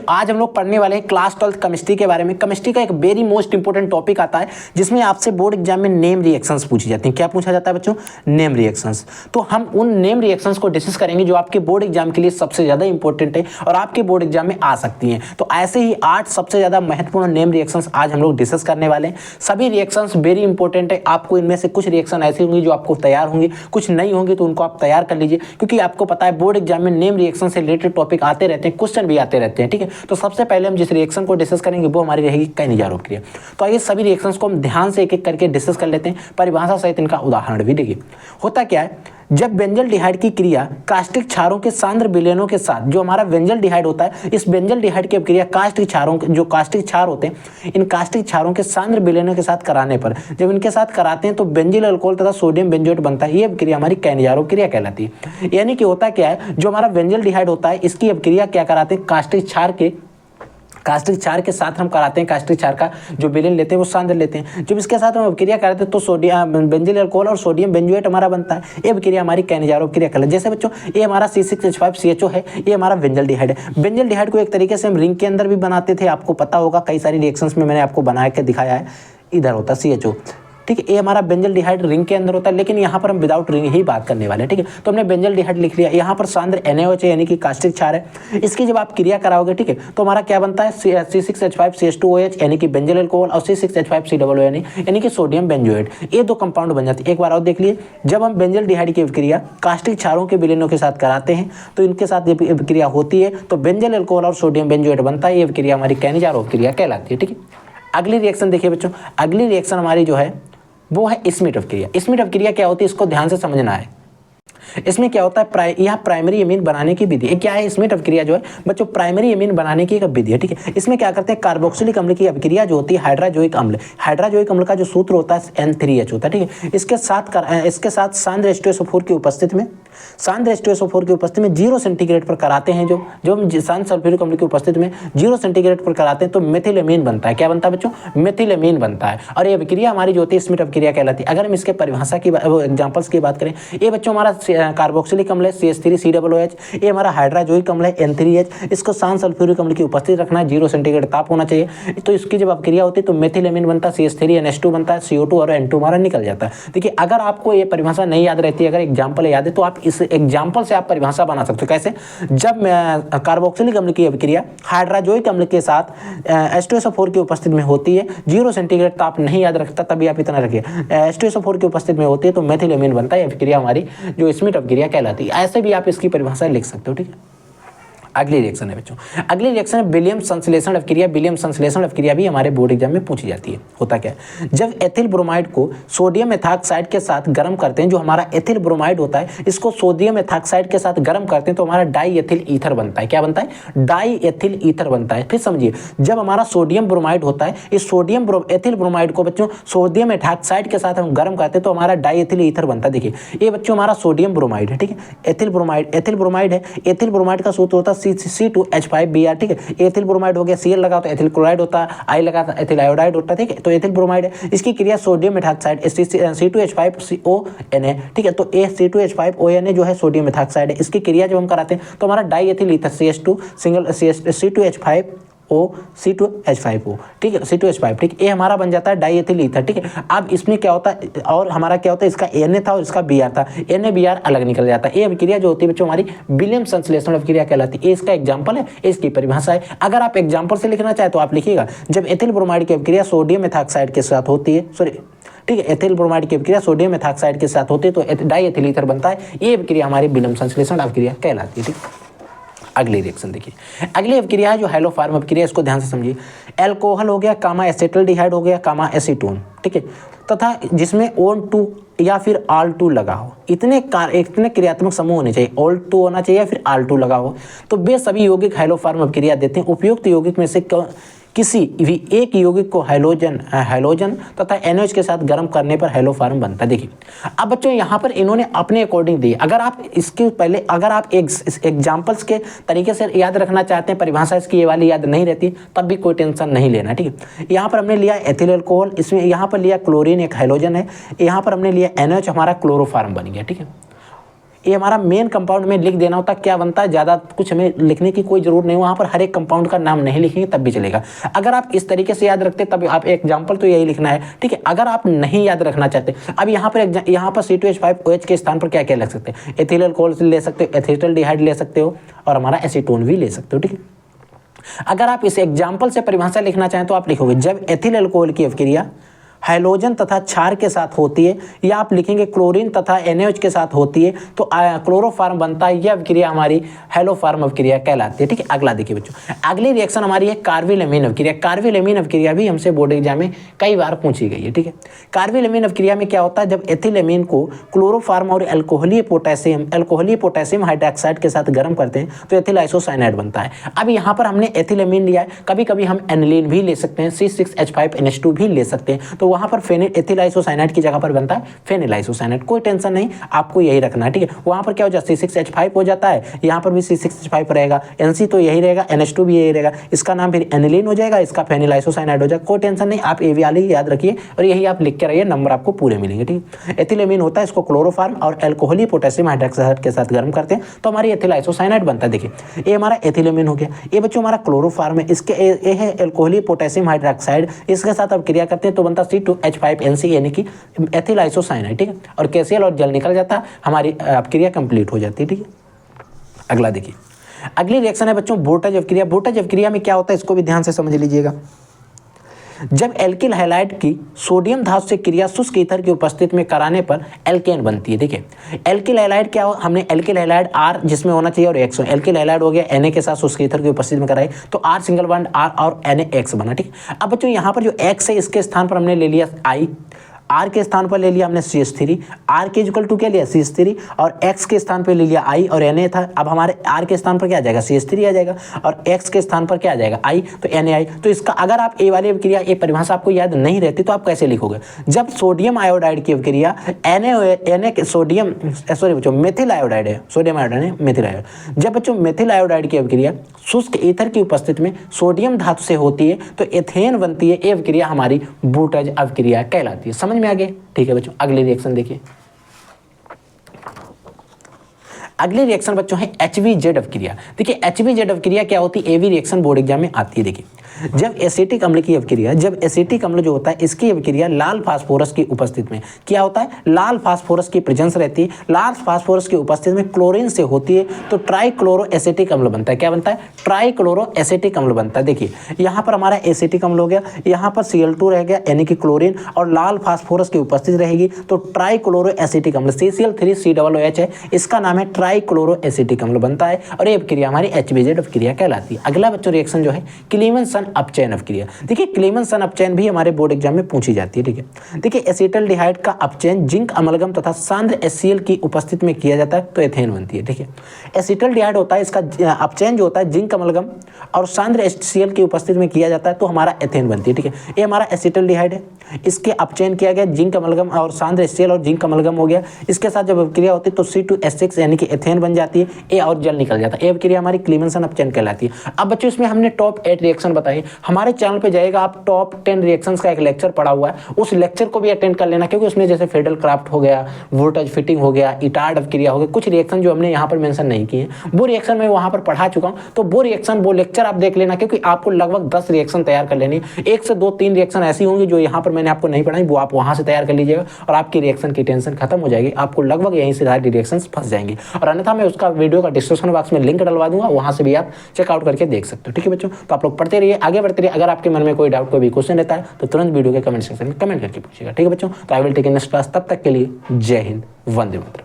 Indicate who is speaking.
Speaker 1: आज हम लोग पढ़ने वाले हैं क्लास 12 केमिस्ट्री के बारे में। केमिस्ट्री का एक वेरी मोस्ट इंपोर्टेंट टॉपिक आता है जिसमें आपसे बोर्ड एग्जाम में नेम रिएक्शंस पूछी जाती हैं। क्या पूछा जाता है बच्चों? Name reactions. तो हम उन नेम रिएक्शंस को डिस्कस करेंगे जो आपके बोर्ड एग्जाम के लिए सबसे ज़्यादा इंपॉर्टेंट है और आपके बोर्ड एग्जाम में आ सकती हैं। तो ऐसे ही 8 सबसे ज़्यादा महत्वपूर्ण नेम रिएक्शंस आज हम लोग डिस्कस करने वाले हैं। सभी रिएक्शंस वेरी इंपॉर्टेंट है। आपको इनमें से कुछ रिएक्शन ऐसी होंगी जो आपको तैयार होंगी, कुछ नहीं होंगी तो उनको आप तैयार कर लीजिए, क्योंकि आपको पता है बोर्ड एग्जाम में नेम रिएक्शन से रिलेटेड टॉपिक आते रहते हैं, क्वेश्चन भी आते रहते हैं। ठीक है, तो सबसे पहले हम जिस रिएक्शन को डिस्कस करेंगे वो हमारी रहेगी कैनिजारो क्रिया। तो आइए सभी रिएक्शंस को हम ध्यान से एक एक करके डिस्कस कर लेते हैं, परिभाषा सहित इनका उदाहरण भी देखिए। होता क्या है, जब बेंजल्डिहाइड की क्रिया कास्टिक क्षारों के सांद्र विलयनों के साथ, जो हमारा बेंजल्डिहाइड होता है, इस बेंजल्डिहाइड की क्रिया कास्टिक क्षारों, जो कास्टिक क्षार होते हैं, इन कास्टिक क्षारों के सांद्र विलयनों के साथ कराने पर, जब इनके साथ कराते हैं तो बेंजिल अल्कोहल तथा सोडियम बेंजोएट बनता है। ये अभिक्रिया हमारी कैनिजारो क्रिया कहलाती है। यानी कि होता क्या है, जो हमारा बेंजल्डिहाइड होता है इसकी अभिक्रिया क्या कराते हैं, कास्टिक क्षार के साथ हम कराते हैं। कास्टिक क्षार का जो विलयन लेते हैं वो सांद्र लेते हैं। जब इसके साथ हम अभिक्रिया कराते हैं तो सोडियम बेंजिल अल्कोहल और सोडियम बेंजोएट हमारा बनता है। ये अभिक्रिया हमारी कैनिजारो क्रिया कहलाती है। जैसे बच्चों ये हमारा C6H5CHO है, ये हमारा बेंजल्डिहाइड है। बेंजल्डिहाइड को एक तरीके से हम रिंग के अंदर भी बनाते थे, आपको पता होगा, कई सारी रिएक्शंस में मैंने आपको बना के दिखाया है। इधर होता CHO, ठीक है, ये हमारा बेंजल्डिहाइड रिंग के अंदर होता है, लेकिन यहाँ पर हम विदाउट रिंग ही बात करने वाले हैं। ठीक है, तो हमने बेंजल्डिहाइड लिख लिया। यहाँ पर सांद्र NaOH है, यानी कि कास्टिक क्षार है। इसकी जब आप क्रिया कराओगे, ठीक है, तो हमारा क्या बनता है, C6H5CH2OH यानी कि बेंजिल अल्कोहल और C6H5COO यानी कि सोडियम बेंजोएट। ये दो कंपाउंड बन जाते हैं। एक बार और देख लिए, जब हम बेंजल्डिहाइड की क्रिया कास्टिक क्षारों के विलयनों के साथ कराते हैं तो इनके साथ ये क्रिया होती है तो बेंजिल अल्कोहल और सोडियम बेंजोएट बनता है। ये क्रिया हमारी कैनिजारो क्रिया कहलाती है। ठीक है, अगली रिएक्शन देखिए बच्चों। अगली रिएक्शन हमारी जो है वो है स्मिटॉफ क्रिया। स्मिटॉफ क्रिया क्या होती है, इसको ध्यान से समझना है। इसमें क्या होता है, यह प्राइमरी एमीन बनाने की विधि। क्या है स्मिटॉफ क्रिया जो है बच्चों, प्राइमरी एमीन बनाने की एक विधि है। ठीक है, इसमें क्या करते हैं, कार्बोक्सिलिक अम्ल की अभिक्रिया जो होती है हाइड्राजोइक अम्ल का जो सूत्र होता है N3H होता है। ठीक है, इसके साथ सांद्र H2SO4 की उपस्थिति में 0 सेंटीग्रेड पर कराते हैं। जो हम सांद्र सल्फ्यूरिक अम्ल की उपस्थिति में 0 सेंटीग्रेड पर कराते हैं तो मेथिलेमीन बनता है। क्या बनता है बच्चों, मेथिलेमीन बनता है। और ये अभिक्रिया हमारी जो होती है स्मिटॉफ क्रिया कहलाती है। अगर हम इसके परिभाषा की एग्जांपल्स की बात करें, ये बच्चों हमारा कार्बोक्सिलिक अम्ल है CH3COOH, ये हमारा हाइड्राजोइक अम्ल है N3H। इसको सांद्र सल्फ्यूरिक अम्ल की उपस्थिति रखना है, 0 सेंटीग्रेड ताप होना चाहिए। तो इसकी जब अभिक्रिया होती है तो मेथिलेमीन बनता है, CH3NH2 बनता है, CO2 और N2 हमारा निकल जाता है। देखिए, अगर आपको ये परिभाषा नहीं याद रहती है, अगर एग्जाम्पल याद है तो आप इस एग्जाम्पल से आप परिभाषा बना सकते हो। कैसे, जब कार्बोक्सिलिक अम्ल की अभिक्रिया हाइड्राजोइक अम्ल के साथ H2SO4 की उपस्थिति में होती है, 0 सेंटीग्रेड ताप नहीं याद रखता तभी आप इतना रखिए, H2SO4 की उपस्थिति में होती है तो मेथिलेमीन बनता है। अभिक्रिया हमारी जो स्मिटॉफ क्रिया कहलाती है। ऐसे भी आप इसकी परिभाषा लिख सकते हो। ठीक है, अगली रिएक्शन है बच्चों, अगली रिएक्शन है विलियम संश्लेषण अभिक्रिया। विलियम संश्लेषण अभिक्रिया भी हमारे बोर्ड एग्जाम में पूछी जाती है। होता क्या है, जब एथिल ब्रोमाइड को सोडियम एथॉक्साइड के साथ गर्म करते हैं, जो हमारा एथिल ब्रोमाइड होता है इसको सोडियम एथॉक्साइड के साथ गर्म करते हैं तो हमारा डाई एथिल ईथर बनता है। क्या बनता है, डाई एथिल ईथर बनता है। फिर समझिए, जब हमारा सोडियम ब्रोमाइड होता है, इस सोडियम एथिल ब्रोमाइड को बच्चों सोडियम एथॉक्साइड के साथ हम गर्म करते हैं तो हमारा डाई एथिल ईथर बनता है। देखिए, ये बच्चों हमारा सोडियम ब्रोमाइड है। ठीक है, एथिल ब्रोमाइड है। एथिल ब्रोमाइड का सूत्र होता है C2H5Br। ठीक है, एथिल ब्रोमाइड हो गया, Cl लगा तो एथिल क्लोराइड होता है, I लगा तो एथिल आयोडाइड होता है। ठीक है, तो एथिल ब्रोमाइड है, इसकी क्रिया सोडियम एथॉक्साइड C2H5ONa। ठीक है, तो C2H5ONa जो है सोडियम एथॉक्साइड है, इसकी क्रिया जब हम कराते हैं तो हमारा डाई एथिल ईथर C2H5O। ठीक है, C2H5। ठीक, ये हमारा बन जाता है डाई एथिल ईथर। ठीक है, अब इसमें क्या होता है, और हमारा क्या होता है, इसका Na था और इसका Br था, NaBr अलग निकल जाता है। ये अभिक्रिया जो होती है बच्चों हमारी विलियम संश्लेषण अभिक्रिया कहलाती है। ये इसका एग्जाम्पल है, इसकी परिभाषा है। अगर आप एग्जाम्पल से लिखना चाहे तो आप लिखिएगा, जब एथिल ब्रोमाइड की अभिक्रिया सोडियम एथॉक्साइड के साथ होती है, ठीक है, एथिल ब्रोमाइड की अभिक्रिया सोडियम एथॉक्साइड के साथ होती है तो डाई एथिल ईथर बनता है। ये अभिक्रिया हमारी विलियम संश्लेषण अभिक्रिया कहलाती है। ठीक, अगली रिएक्शन देखिए। अगली अभिक्रिया है जो हैलोफार्म अभिक्रिया, इसको ध्यान से समझिए। एल्कोहल हो गया, कामा एसेटल्डिहाइड हो गया, कामा एसीटोन। ठीक है, तथा जिसमें ON2 या फिर AL2 लगा हो, इतने क्रियात्मक समूह होने चाहिए। OL2 होना चाहिए या फिर AL2 लगा हो, तो वे सभी यौगिक हैलोफार्म अभिक्रिया देते हैं। उपयुक्त यौगिक में से किसी भी एक यौगिक को हैलोजन तथा NH के साथ गर्म करने पर हैलोफार्म बनता है। देखिए, अब बच्चों यहाँ पर इन्होंने अपने अकॉर्डिंग दी। अगर आप इसके पहले आप एग्जाम्पल्स के तरीके से याद रखना चाहते हैं, परिभाषा इसकी ये वाली याद नहीं रहती, तब भी कोई टेंशन नहीं लेना। ठीक है, यहाँ पर हमने लिया एथिल अल्कोहल, इसमें यहाँ पर लिया क्लोरीन, एक हैलोजन है, यहाँ पर हमने लिया NH, हमारा क्लोरोफार्म बन गया। ठीक है, ये हमारा मेन कंपाउंड में लिख देना होता, क्या बनता है, ज़्यादा कुछ हमें लिखने की कोई जरूरत नहीं, वहाँ पर हर एक कंपाउंड का नाम नहीं लिखेंगे तब भी चलेगा। अगर आप इस तरीके से याद रखते तब आप एग्जाम्पल तो यही लिखना है, ठीक है। अगर आप नहीं याद रखना चाहते, अब यहाँ पर C2H5OH के स्थान पर क्या क्या लिख सकते हैं, एथिल अल्कोहल ले सकते हो, एसिटाल्डिहाइड ले सकते हो और हमारा एसीटोन भी ले सकते हो, ठीक है। अगर आप इस एग्जाम्पल से परिभाषा लिखना चाहें तो आप लिखोगे जब एथिल अल्कोहल की अवक्रिया हाइड्रोजन तथा क्षार के साथ होती है, या आप लिखेंगे क्लोरीन तथा NaOH के साथ होती है तो क्लोरोफार्म बनता है। यह अवक्रिया हमारी हेलोफार्म अवक्रिया कहलाती है, ठीक है। अगला देखिए बच्चों, अगली रिएक्शन हमारी है कार्बिल-एमीन अवक्रिया। कार्बिल-एमीन अवक्रिया भी हमसे बोर्ड एग्जाम में कई बार पूछी गई है, ठीक है। कार्बिल-एमीन अवक्रिया में क्या होता है, जब एथिलेमीन को क्लोरोफार्म और अल्कोहलीय पोटेशियम हाइड्रोक्साइड के साथ गर्म करते हैं तो एथिल आइसोसाइनाइड बनता है। अब यहाँ पर हमने एथिलेमीन लिया है, कभी कभी हम एनिलीन भी ले सकते हैं, C6H5NH2 भी ले सकते हैं, तो वहां पर एथिल आइसोसाइनाइड की जगह पर बनता है फेनिल आइसोसाइनाइड। कोई टेंशन नहीं, आपको यही रखना है, ठीक है। वहां पर क्या हो जाता है, C6H5 हो जाता है, यहाँ पर भी C6H5 रहेगा, NC तो यही रहेगा, NH2 भी यही रहेगा, इसका नाम फिर एनिलीन हो जाएगा, इसका फेनिल आइसोसाइनाइड हो जाएगा। कोई टेंशन नहीं, आप ये वाली याद रखिए और यही आप लिख के रहिए, नंबर आपको पूरे मिलेंगे, ठीक है। एथिलेमीन होता है, इसको क्लोरोफार्म और अल्कोहलीय पोटेशियम हाइड्रोक्साइड के साथ गर्म करते हैं तो हमारी एथिल आइसोसाइनाइड बनता है। देखिए ये हमारा एथिलेमीन हो गया, ये बच्चों हमारा क्लोरोफार्म है, इसके ये है अल्कोहलीय पोटेशियम हाइड्रोक्साइड, इसके साथ अब क्रिया करते हैं तो बनता C2H5NC यानी कि एथिल आइसोसाइनाइड, ठीक है। और KCl और जल निकल जाता है, हमारी अपक्रिया कंप्लीट हो जाती है, ठीक है। अगला देखिए, अगली रिएक्शन है बच्चों वोल्टेज अपक्रिया। वोल्टेज अपक्रिया में क्या होता है, इसको भी ध्यान से समझ लीजिएगा। जब एल्किल हैलाइड की सोडियम धातु से क्रिया शुष्क ईथर की उपस्थिति में कराने पर एल्केन बनती है, ठीक है। एल्किल हैलाइड क्या हो, हमने एल्किल हैलाइड R जिसमें होना चाहिए और X हो, एल्किल हैलाइड हो गया Na के साथ शुष्क ईथर की उपस्थिति में कराई तो R सिंगल बॉन्ड R और NaX बना, ठीक। अब बच्चों यहाँ पर जो X है इसके स्थान पर हमने ले लिया I, R के स्थान पर ले लिया हमने CH3, R के इक्वल टू क्या लिया CH3 और X के स्थान पर ले लिया I और Na था। अब हमारे R के स्थान पर क्या आ जाएगा CH3 आ जाएगा और X के स्थान पर क्या आ जाएगा I, तो NaI। तो इसका अगर आप ए वाली अवक्रिया ये परिभाषा आपको याद नहीं रहती तो आप कैसे लिखोगे, जब सोडियम आयोडाइड की अवक्रिया मेथिल आयोडाइड है, सोडियम आयोडाइड है मेथिल आयोडाइड, जब बच्चों मेथिल आयोडाइड की अवक्रिया शुष्क ईथर की उपस्थिति में सोडियम धातु से होती है तो एथेन बनती है। ये अवक्रिया हमारी वोल्टेज अवक्रिया कहलाती है। समझ में आ गए, ठीक है बच्चों। अगली रिएक्शन देखिए, अगली रिएक्शन बच्चों है HVZ अवक्रिया। देखिए HVZ अवक्रिया क्या होती है, ये भी रिएक्शन बोर्ड एग्जाम में आती है। देखिए जब एसिटिक अम्ल की अवक्रिया, जब एसिटिक अम्ल जो होता है इसकी अवक्रिया लाल फास्फोरस की उपस्थिति में क्या होता है, लाल फास्फोरस की प्रेजेंस रहती है, लाल फास्फोरस की उपस्थिति में क्लोरीन से होती है तो ट्राइक्लोरो एसिटिक अम्ल बनता है। क्या बनता है, ट्राइक्लोरो एसिटिक अम्ल बनता है। देखिए यहाँ पर हमारा एसिटिक अम्ल हो गया, यहाँ पर Cl2 रह गया यानी कि क्लोरीन और लाल फास्फोरस की उपस्थिति रहेगी तो ट्राइक्लोरो एसिटिक अम्ल CCl3COOH है, इसका नाम है ट्राइक्लोरो एसिटिक अम्ल बनता है और ये अवक्रिया हमारी HVZ अवक्रिया कहलाती है। अगला बच्चों रिएक्शन जो है क्लीमेंसन अपचयन अवक्रिया। देखिए क्लीमेंसन अपचयन भी हमारे बोर्ड एग्जाम में पूछी जाती है, ठीक है। देखिए एसिटाल्डिहाइड का अपचयन जिंक अमलगम तथा सांद्र HCl की उपस्थिति में किया जाता है तो एथेन बनती है, ठीक है। एसिटाल्डिहाइड होता है, इसका अपचयन जो होता है जिंक अमलगम और सांद्र HCl की उपस्थिति में किया जाता है तो हमारा एथेन बनती है, ठीक है। ये हमारा एसिटाल्डिहाइड है, इसके अपचयन किया गया जिंक अमलगम और सांद्र HCl और जिंक अमलगम हो गया, इसके साथ जब अवक्रिया होती है तो C2H6 यानी कि एथेन बन जाती है, ए और जल निकल जाता है। ये अवक्रिया हमारी क्लीमेंसन अपचयन कहलाती है। अब बच्चों इसमें हमने टॉप 8 रिएक्शन बताए, हमारे चैनल पे जाएगा आप टॉप 10 रिएक्शंस का एक लेक्चर पड़ा हुआ है, उस लेक्चर को भी अटेंड कर लेना क्योंकि उसमें जैसे फेडल क्राफ्ट हो गया, वोल्टेज फिटिंग हो गया, इटार्ड अवक्रिया हो गया, कुछ रिएक्शन जो हमने यहाँ पर मेंशन नहीं किए वो रिएक्शन मैं वहाँ पर पढ़ा चुका हूँ, तो वो रिएक्शन वो लेक्चर आप देख लेना क्योंकि आपको लगभग 10 रिएक्शन तैयार कर लेनी, 1 से 2-3 रिएक्शन ऐसी होंगी जो यहाँ पर मैंने आपको नहीं पढ़ाई, वो आप वहाँ से तैयार कर लीजिएगा और आपकी रिएक्शन की टेंशन खत्म हो जाएगी, आपको लगभग यहीं से सारी रिएक्शन फंस जाएंगी। और अन्यथा मैं उसका वीडियो का डिस्क्रिप्शन बॉक्स में लिंक डलवा दूंगा, वहाँ से भी आप चेकआउट करके देख सकते हो, ठीक है बच्चों। तो आप लोग पढ़ते रहिए, आगे बढ़ते रहिए। अगर आपके मन में कोई डाउट, कोई भी क्वेश्चन रहता है तो तुरंत वीडियो के कमेंट सेक्शन में कमेंट करके पूछिएगा, ठीक है बच्चों। तो I will take in next class, तब तक के लिए जय हिंद, वंदे मातरम।